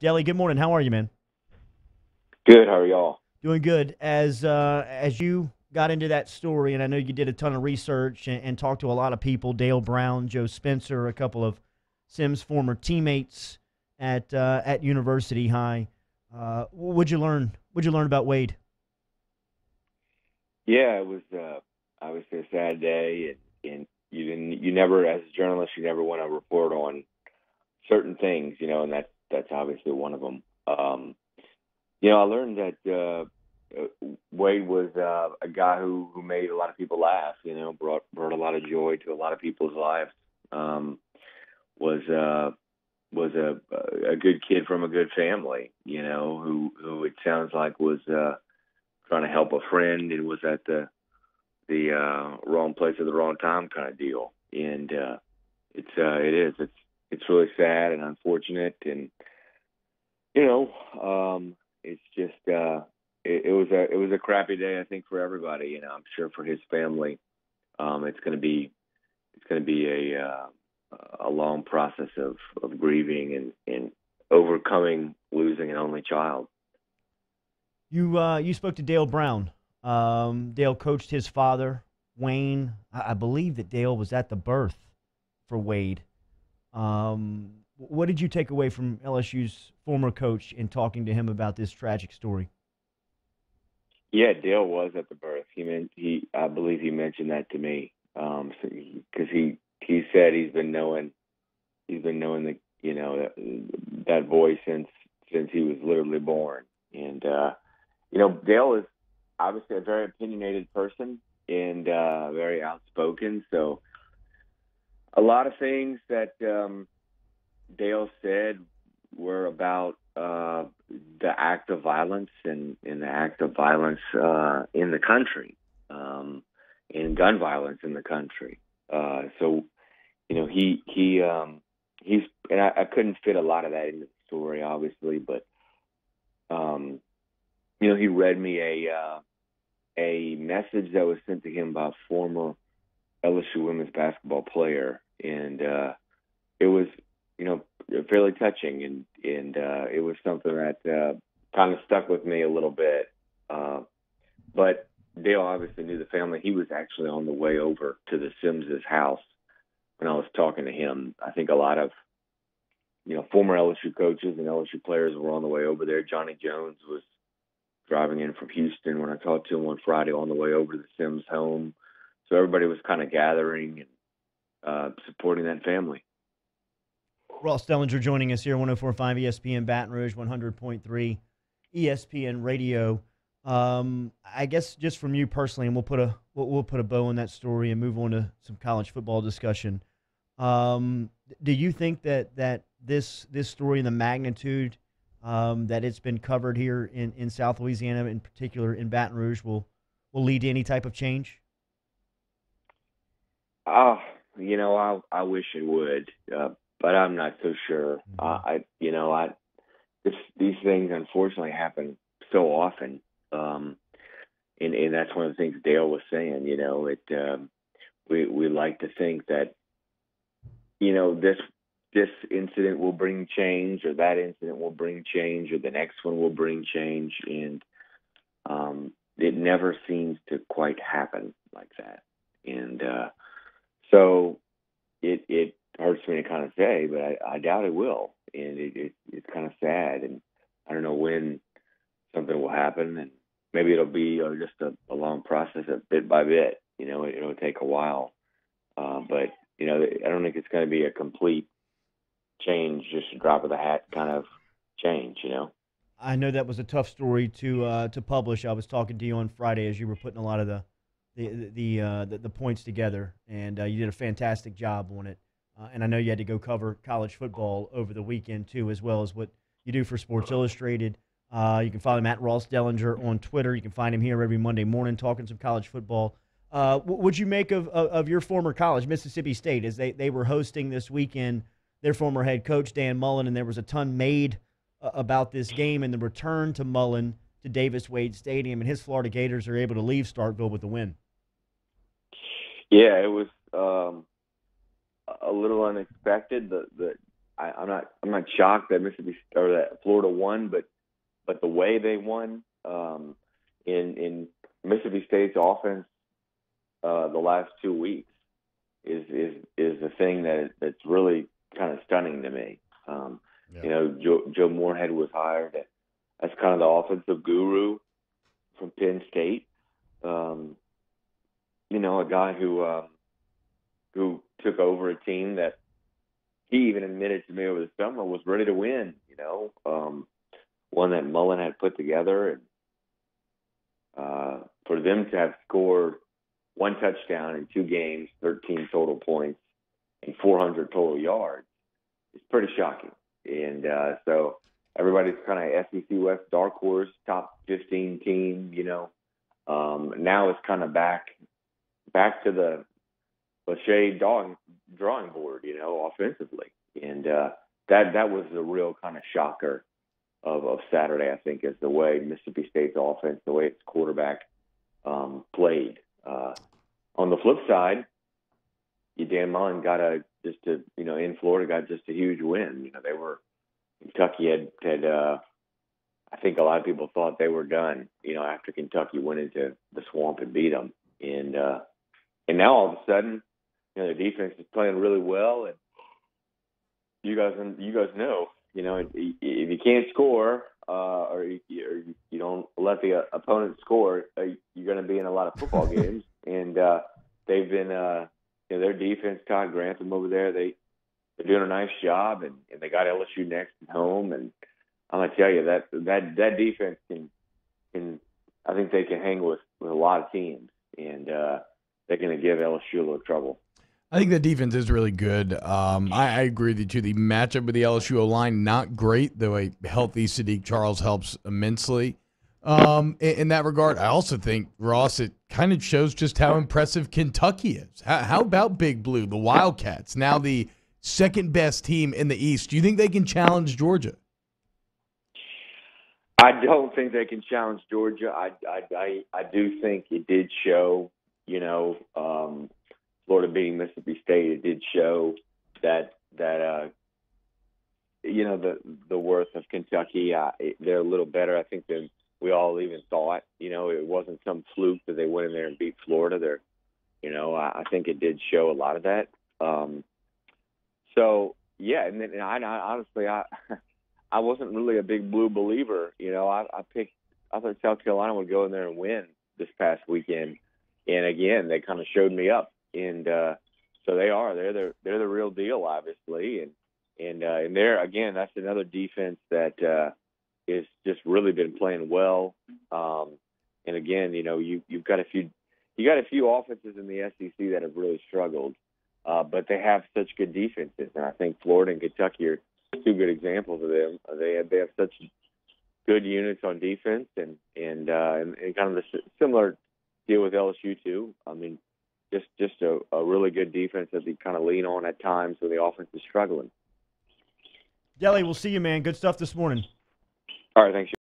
Delly, good morning. How are you, man? Good. How are y'all? Doing good. As you got into that story, and I know you did a ton of research and talked to a lot of people, Dale Brown, Joe Spencer, a couple of Sims' former teammates at University High. What'd you learn? What'd you learn about Wayde? Yeah, it was obviously a sad day, and you never, as a journalist, you never want to report on certain things, and that's obviously one of them. I learned that Wade was a guy who made a lot of people laugh. Brought a lot of joy to a lot of people's lives. Was was a good kid from a good family. Who it sounds like was trying to help a friend and was at the wrong place at the wrong time kind of deal. And it's really sad and unfortunate, and it's just it was a crappy day, I think, for everybody. I'm sure for his family, it's going to be a long process of grieving and overcoming losing an only child. You spoke to Dale Brown. Dale coached his father, Wayne. I believe that Dale was at the birth for Wade. What did you take away from LSU's former coach in talking to him about this tragic story? Yeah, Dale was at the birth. I believe he mentioned that to me, because he said he's been knowing that boy since he was literally born. And Dale is obviously a very opinionated person and very outspoken. So a lot of things that Dale said were about the act of violence and the act of violence in the country, and gun violence in the country. So he's and I couldn't fit a lot of that into the story, obviously, but he read me a message that was sent to him by a former LSU women's basketball player, and it was fairly touching, and it was something that kind of stuck with me a little bit. But Dale obviously knew the family. He was actually on the way over to the Sims's house when I was talking to him. I think a lot of former LSU coaches and LSU players were on the way over there. Johnny Jones was driving in from Houston when I talked to him on Friday on the way over to the Sims home. So everybody was kind of gathering and supporting that family. Ross Dellenger joining us here, 104.5 ESPN Baton Rouge, 100.3 ESPN Radio. I guess just from you personally, and we'll put a bow on that story and move on to some college football discussion. Do you think that this story and the magnitude that it's been covered here in South Louisiana, in particular in Baton Rouge, will lead to any type of change? Oh, I wish it would, but I'm not so sure. These things unfortunately happen so often, and that's one of the things Dale was saying. We like to think that this incident will bring change, or that incident will bring change, or the next one will bring change, and it never seems to quite happen like that. And so it hurts me to kind of say, but I doubt it will. And it's kind of sad. And I don't know when something will happen. And maybe it'll be just a long process, bit by bit. It'll take a while. But, I don't think it's going to be a complete change, just a drop of the hat kind of change. I know that was a tough story to publish. I was talking to you on Friday as you were putting a lot of the points together, and you did a fantastic job on it. And I know you had to go cover college football over the weekend too, as well as what you do for Sports Illustrated. You can follow him at Ross Dellenger on Twitter. You can find him here every Monday morning talking some college football. What'd you make of your former college, Mississippi State, as they were hosting this weekend their former head coach, Dan Mullen, and there was a ton made about this game and the return to Mullen to Davis-Wade Stadium, and his Florida Gators are able to leave Starkville with the win. Yeah, it was a little unexpected. I'm not shocked that Mississippi or that Florida won, but the way they won, in Mississippi State's offense, the last 2 weeks is the thing that's really kind of stunning to me. You know, Joe Moorhead was hired as kind of the offensive guru from Penn State. You know, a guy who took over a team that he even admitted to me over the summer was ready to win. You know, one that Mullen had put together, and for them to have scored 1 touchdown in 2 games, 13 total points, and 400 total yards, it's pretty shocking. And so everybody's kind of SEC West dark horse, top 15 team. You know, now it's kind of back to the Lachey drawing board. You know, offensively, and that was the real kind of shocker of Saturday, I think, is the way Mississippi State's offense, the way its quarterback played. On the flip side, Dan Mullen got in Florida got just a huge win. You know, Kentucky had I think a lot of people thought they were done, you know, after Kentucky went into the swamp and beat them. And now all of a sudden, you know, the defense is playing really well, and you guys know, you know, if you can't score or you don't let the opponent score, you're going to be in a lot of football games. And they've been, you know, their defense, Todd Grantham over there, they're doing a nice job, and they got LSU next at home. And I'm going to tell you that defense can I think they can hang with a lot of teams, and they're going to give LSU a little trouble. I think the defense is really good. I agree with you, too. The matchup with the LSU O-line, not great, though a healthy Sadiq Charles helps immensely. In that regard, I also think, Ross, it kind of shows just how impressive Kentucky is. How about Big Blue, the Wildcats, now the second-best team in the East? Do you think they can challenge Georgia? I don't think they can challenge Georgia. I do think it did show, you know, Florida beating Mississippi State. It did show that you know, the worth of Kentucky. They're a little better, I think, than we all even thought. You know, it wasn't some fluke that they went in there and beat Florida. You know, I think it did show a lot of that. So yeah, and then I honestly I wasn't really a Big Blue believer. You know, I thought South Carolina would go in there and win this past weekend, and again they kind of showed me up, and so they're the real deal, obviously, and they're, again, that's another defense that is just really been playing well, and again, you know, you've got a few offenses in the SEC that have really struggled, but they have such good defenses, and I think Florida and Kentucky are 2 good examples of them. They have such good units on defense, and kind of the similar deal with LSU too. I mean, just a really good defense that they kind of lean on at times when the offense is struggling. Delly, we'll see you, man. Good stuff this morning. All right, thanks.